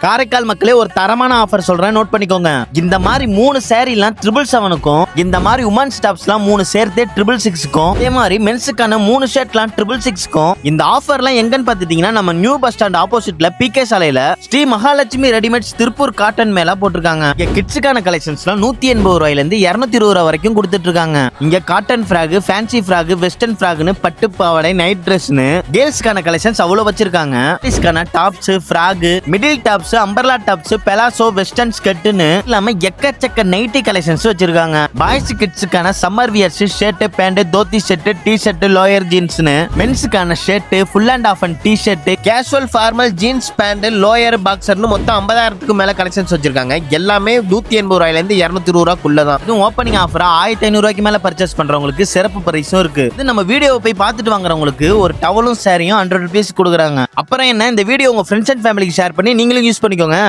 காரைக்கால் மக்களே ஒரு தரமான ஆஃபர் சொல்றேன், நோட் பண்ணிக்கோங்க. இந்த மாதிரி 3 சேரீலாம் 777க்கும், இந்த மாதிரி உமன்ஸ் டாப்ஸ்லாம் 3 சேர்த்தே 666க்கும், அதே மாதிரி மென்ஸுக்கான 3 ஷர்ட்லாம் 666க்கும். இந்த ஆஃபர்லாம் எங்கன்னு பாத்துட்டீங்கன்னா நம்ம நியூ பஸ் ஸ்டாண்ட் ஆப்போசிட்ல பிகே சாலையில ஸ்ரீ மகாலட்சுமி ரெடிமேட்ஸ் திருப்பூர் காட்டன் மேல போட்டிருக்காங்க. இங்க கிட்ஸுக்கான கலெக்ஷன்ஸ்லாம் 180 ரூபாயில இருந்து 220 ரூபாய் வரைக்கும் கொடுத்துட்டு இருக்காங்க. இங்க cotton frock, fancy frock, western ஃபிராக்னு பட்டு பாவாடை, நைட் ட்ரெஸ்னு கேர்ள்ஸ்க்கான கலெக்ஷன்ஸ் அவ்வளவு வச்சிருக்காங்க. லேடிஸ்க்கான tops, frock, middle tops, umbrella tops, palazzo, western ஸ்கர்ட்னு இல்லாம எக்கச்சக்க நைட்டி கலெக்ஷன்ஸ் வச்சிருக்காங்க. பாய்ஸ் கிட்ஸுக்கான summer wears, shirt, pant, dhoti shirt, T shirt, lower ஜீன்ஸ்னு, மென்ஸுக்கான shirt, full and half and T shirt, casual formal jeans pant, lower, பாக்ஸர்னு மொத்தம் 50,000க்கு மேல கலெக்ஷன்ஸ் வச்சிருக்காங்க. எல்லாமே 180 ரூபாயில இருந்து 220 ரூபாய்க்குள்ளதான். இதுவும் ஓப்பனிங் ஆஃபரா 1500 ரூபாய்க்கு மேல பர்ச்சேஸ் பண்றவங்களுக்கு சிறப்பு பரிசும் இருக்கு. இது நம்ம வீடியோவை போய் பார்த்துட்டு வாங்குறவங்களுக்கு ஒரு டவலும் சாரியும் 100 rupees கொடுக்குறாங்க. அப்புறம் என்ன, இந்த வீடியோ உங்க ஃப்ரெண்ட்ஸ் அண்ட் ஃபேமிலிக்கு ஷேர் பண்ணி நீங்களும் யூஸ் பண்ணிக்கோங்க.